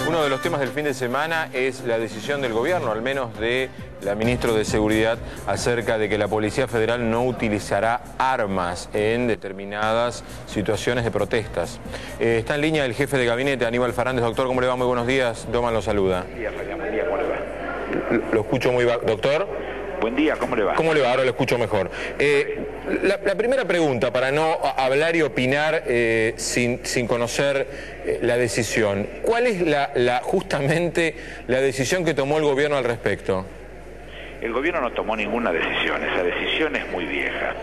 Uno de los temas del fin de semana es la decisión del gobierno, al menos de la ministra de Seguridad, acerca de que la Policía Federal no utilizará armas en determinadas situaciones de protestas. Está en línea el jefe de gabinete, Aníbal Fernández. Doctor, ¿cómo le va? Muy buenos días. Doman lo saluda. Buen día, Fabián. Buen día, ¿cómo le va? Lo escucho muy bajo. Doctor. Buen día, ¿cómo le va? ¿Cómo le va? Ahora lo escucho mejor. La primera pregunta, para no hablar y opinar sin conocer la decisión. ¿Cuál es justamente la decisión que tomó el gobierno al respecto? El gobierno no tomó ninguna decisión, esa decisión es muy vieja.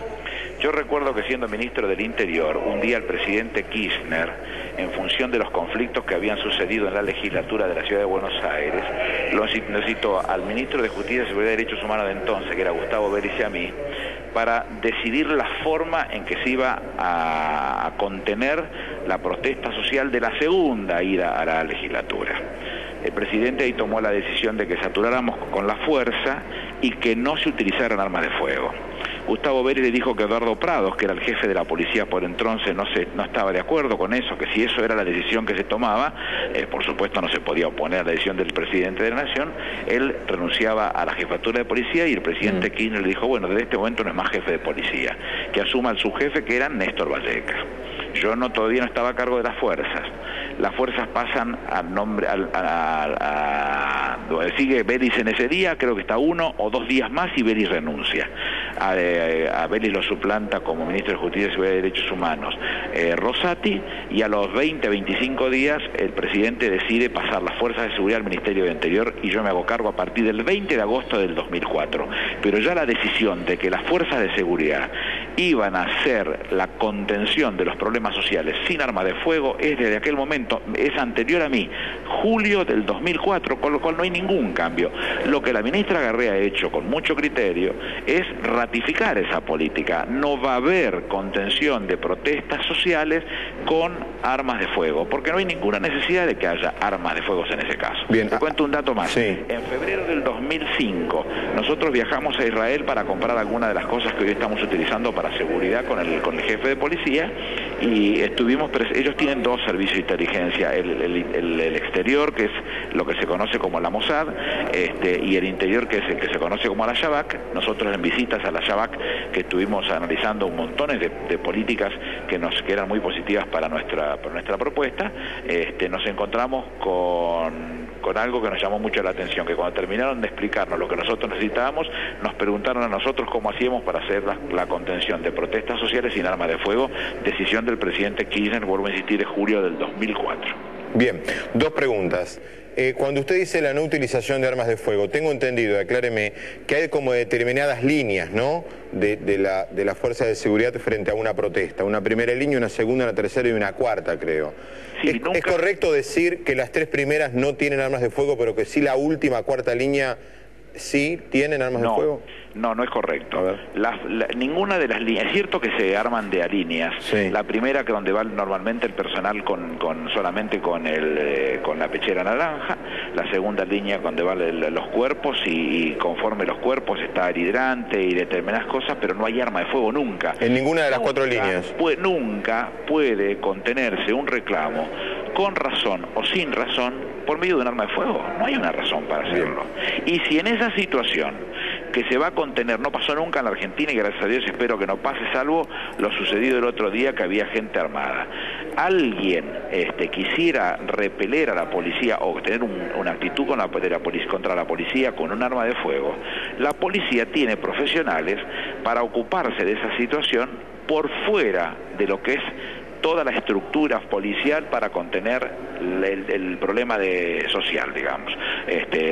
Yo recuerdo que siendo ministro del Interior, un día el presidente Kirchner, en función de los conflictos que habían sucedido en la legislatura de la Ciudad de Buenos Aires, lo citó al ministro de Justicia, Seguridad y Derechos Humanos de entonces, que era Gustavo Vélez, y a mí, para decidir la forma en que se iba a contener la protesta social de la segunda ida a la legislatura. El presidente ahí tomó la decisión de que saturáramos con la fuerza y que no se utilizaran armas de fuego. Gustavo Vélez le dijo que Eduardo Prados, que era el jefe de la policía por entonces, no estaba de acuerdo con eso, que si eso era la decisión que se tomaba, por supuesto no se podía oponer a la decisión del presidente de la Nación. Él renunciaba a la jefatura de policía y el presidente Kirchner le dijo, bueno, desde este momento no es más jefe de policía, que asuma al subjefe, que era Néstor Valleca. Yo todavía no estaba a cargo de las fuerzas. Las fuerzas pasan sigue Vélez en ese día, creo que está 1 o 2 días más y Vélez renuncia. A Vélez lo suplanta como ministro de Justicia, Seguridad y Derechos Humanos Rosati, y a los 20-25 días el presidente decide pasar las fuerzas de seguridad al Ministerio de Interior y yo me hago cargo a partir del 20 de agosto del 2004. Pero ya la decisión de que las fuerzas de seguridad iban a hacer la contención de los problemas sociales sin arma de fuego es desde aquel momento, es anterior a mí, julio del 2004, con lo cual no hay ningún cambio. Lo que la ministra Garrea ha hecho con mucho criterio es ratificar esa política. No va a haber contención de protestas sociales con armas de fuego, porque no hay ninguna necesidad de que haya armas de fuego en ese caso. Bien. Te cuento un dato más. Sí. En febrero del 2005, nosotros viajamos a Israel para comprar algunas de las cosas que hoy estamos utilizando para seguridad con el jefe de policía, y ellos tienen 2 servicios de inteligencia, el exterior, que es lo que se conoce como la Mossad, y el interior, que es el que se conoce como la Shabak. Nosotros en visitas a la Shabak, que estuvimos analizando un montón de políticas que eran muy positivas para nuestra propuesta, nos encontramos con algo que nos llamó mucho la atención, que cuando terminaron de explicarnos lo que nosotros necesitábamos, nos preguntaron a nosotros cómo hacíamos para hacer la contención de protestas sociales sin armas de fuego, decisión del presidente Kirchner, vuelvo a insistir, de julio del 2004. Bien, 2 preguntas. Cuando usted dice la no utilización de armas de fuego, tengo entendido, acláreme, que hay como determinadas líneas, ¿no?, de la fuerza de seguridad frente a una protesta. Una primera línea, una segunda, una tercera y una cuarta, creo. Sí, ¿Es correcto decir que las 3 primeras no tienen armas de fuego, pero que sí la última, cuarta línea, sí tienen armas de fuego? No, no es correcto. Ninguna de las líneas, es cierto que se arman de a líneas. Sí. La primera, que donde va normalmente el personal solamente con la pechera naranja. La segunda línea, donde van los cuerpos y conforme los cuerpos está el hidrante y determinadas cosas, pero no hay arma de fuego nunca. En ninguna de las 4 líneas. Nunca puede contenerse un reclamo con razón o sin razón por medio de un arma de fuego. No hay una razón para hacerlo. Bien. Y si en esa situación que se va a contener, no pasó nunca en la Argentina y gracias a Dios espero que no pase, salvo lo sucedido el otro día, que había gente armada. Alguien quisiera repeler a la policía o tener una actitud contra la policía con un arma de fuego, la policía tiene profesionales para ocuparse de esa situación por fuera de lo que es toda la estructura policial para contener el problema social, digamos.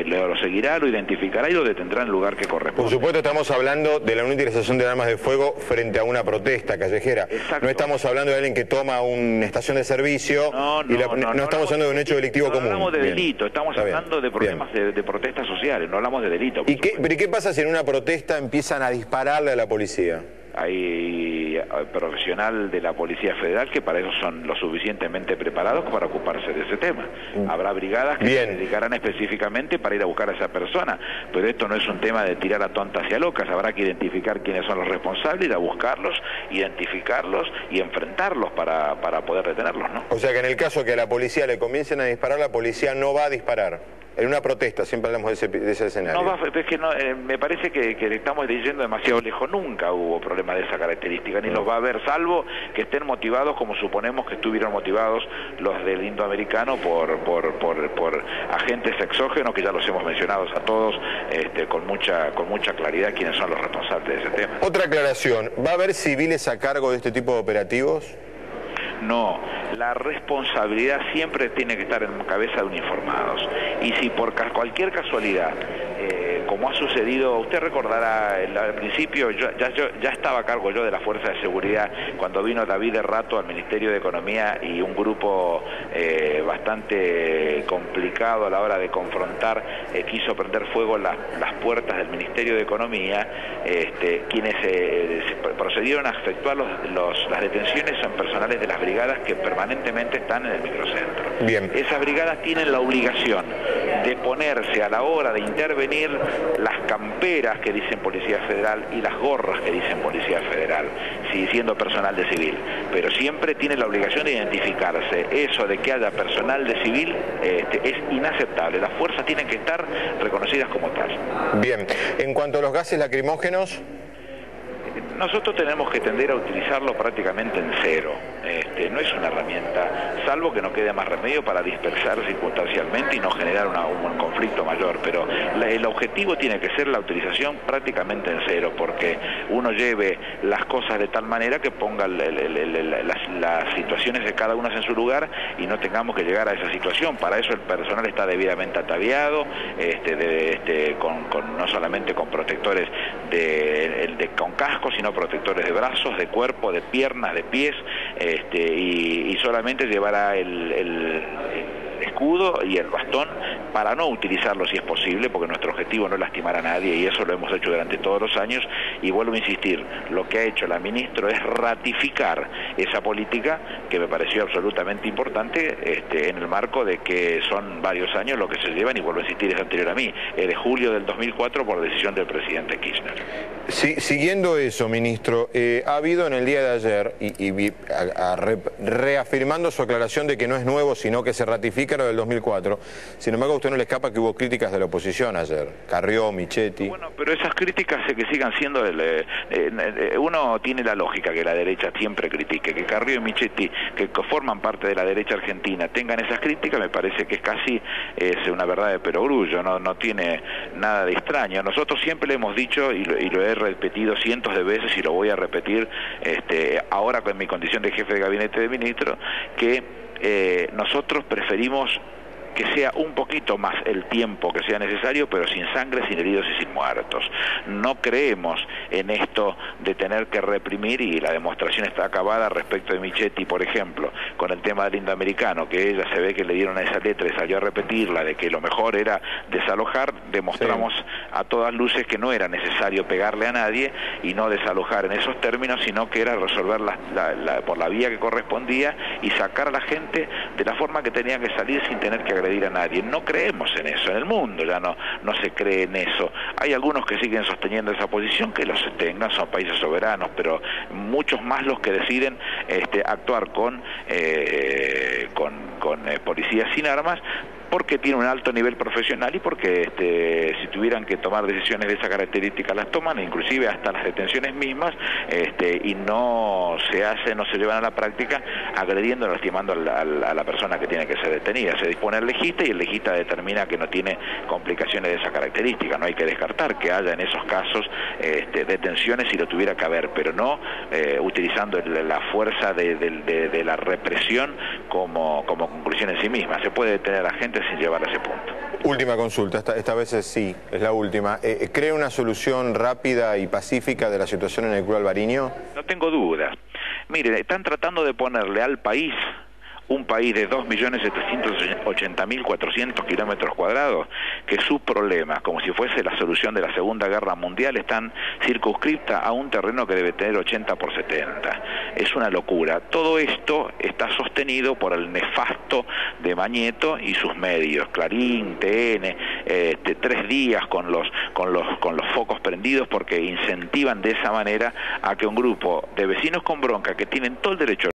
Lo seguirá, lo identificará y lo detendrá en el lugar que corresponde. Por supuesto estamos hablando de la no utilización de armas de fuego frente a una protesta callejera. Exacto. No estamos hablando de alguien que toma una estación de servicio. No estamos hablando de un hecho delictivo común. No hablamos de delito, estamos hablando de problemas de protestas sociales, no hablamos de delito. ¿Y qué pasa si en una protesta empiezan a dispararle a la policía? Ahí profesional de la Policía Federal que para eso son lo suficientemente preparados para ocuparse de ese tema. Habrá brigadas que se dedicarán específicamente para ir a buscar a esa persona, pero esto no es un tema de tirar a tontas y a locas. Habrá que identificar quiénes son los responsables, ir a buscarlos, identificarlos y enfrentarlos para poder detenerlos, ¿no? O sea que en el caso que a la policía le comiencen a disparar, la policía no va a disparar. En una protesta, siempre hablamos de ese escenario. No, es que no, me parece que estamos diciendo demasiado lejos. Nunca hubo problemas de esa característica, ni los va a haber, salvo que estén motivados, como suponemos que estuvieron motivados los del indoamericano, por agentes exógenos, que ya los hemos mencionado a todos con mucha claridad quiénes son los responsables de ese tema. Otra aclaración, ¿va a haber civiles a cargo de este tipo de operativos? No, la responsabilidad siempre tiene que estar en cabeza de uniformados. Y si por cualquier casualidad, como ha sucedido, usted recordará, al principio ya estaba a cargo yo de la Fuerza de Seguridad cuando vino David Errato al Ministerio de Economía y un grupo bastante complicado a la hora de confrontar quiso prender fuego las puertas del Ministerio de Economía. Quienes procedieron a efectuar las detenciones son personales de las brigadas que permanentemente están en el microcentro. Bien. Esas brigadas tienen la obligación de ponerse a la hora de intervenir las camperas que dicen Policía Federal y las gorras que dicen Policía Federal, siendo personal de civil, pero siempre tiene la obligación de identificarse. Eso de que haya personal de civil es inaceptable. Las fuerzas tienen que estar reconocidas como tal. Bien, en cuanto a los gases lacrimógenos, nosotros tenemos que tender a utilizarlo prácticamente en cero. No es una herramienta, salvo que no quede más remedio para dispersar circunstancialmente y no generar un conflicto mayor, pero el objetivo tiene que ser la utilización prácticamente en cero, porque uno lleve las cosas de tal manera que ponga las situaciones de cada una en su lugar y no tengamos que llegar a esa situación. Para eso el personal está debidamente ataviado, no solamente con protectores con casco, sino protectores de brazos, de cuerpo, de piernas, de pies, y solamente llevará el escudo y el bastón para no utilizarlo si es posible, porque nuestro objetivo no es lastimar a nadie y eso lo hemos hecho durante todos los años. Y vuelvo a insistir, lo que ha hecho la ministra es ratificar esa política que me pareció absolutamente importante en el marco de que son varios años lo que se llevan, y vuelvo a insistir, es anterior a mí, es de julio del 2004 por decisión del presidente Kirchner. Sí, siguiendo eso, ministro, ha habido en el día de ayer, reafirmando su aclaración de que no es nuevo, sino que se ratifica lo del 2004, sin embargo a usted no le escapa que hubo críticas de la oposición ayer, Carrió, Michetti. Bueno, pero esas críticas que sigan siendo, uno tiene la lógica que la derecha siempre critique, que Carrió y Michetti, que forman parte de la derecha argentina, tengan esas críticas, me parece que es casi una verdad de perogrullo, no tiene nada de extraño. Nosotros siempre le hemos dicho, y lo he repetido cientos de veces y lo voy a repetir ahora con mi condición de jefe de gabinete de ministro, que nosotros preferimos que sea un poquito más el tiempo que sea necesario, pero sin sangre, sin heridos y sin muertos. No creemos en esto de tener que reprimir, y la demostración está acabada respecto de Michetti, por ejemplo, con el tema del indoamericano, que ella se ve que le dieron a esa letra y salió a repetirla, de que lo mejor era desalojar. Demostramos a todas luces que no era necesario pegarle a nadie y no desalojar en esos términos, sino que era resolver por la vía que correspondía y sacar a la gente de la forma que tenía que salir sin tener que agredir a nadie. No creemos en eso, en el mundo ya no se cree en eso. Hay algunos que siguen sosteniendo esa posición, que lo sostengan, son países soberanos, pero muchos más los que deciden actuar con policías sin armas, porque tiene un alto nivel profesional y porque si tuvieran que tomar decisiones de esa característica las toman, inclusive hasta las detenciones mismas, y no se llevan a la práctica agrediendo o lastimando a la persona que tiene que ser detenida. Se dispone el legista y el legista determina que no tiene complicaciones de esa característica. No hay que descartar que haya en esos casos detenciones si lo tuviera que haber, pero no utilizando la fuerza de la represión como conclusión en sí misma. Se puede detener a gente sin llevar a ese punto. Última consulta, esta vez sí, es la última. ¿Cree una solución rápida y pacífica de la situación en el Club Alvarinho? No tengo dudas. Miren, están tratando de ponerle al país un país de 2.780.400 kilómetros cuadrados, que sus problemas, como si fuese la solución de la Segunda Guerra Mundial, están circunscriptas a un terreno que debe tener 80 por 70. Es una locura. Todo esto está sostenido por el nefasto de Mañeto y sus medios, Clarín, TN, 3 días con los focos prendidos, porque incentivan de esa manera a que un grupo de vecinos con bronca, que tienen todo el derecho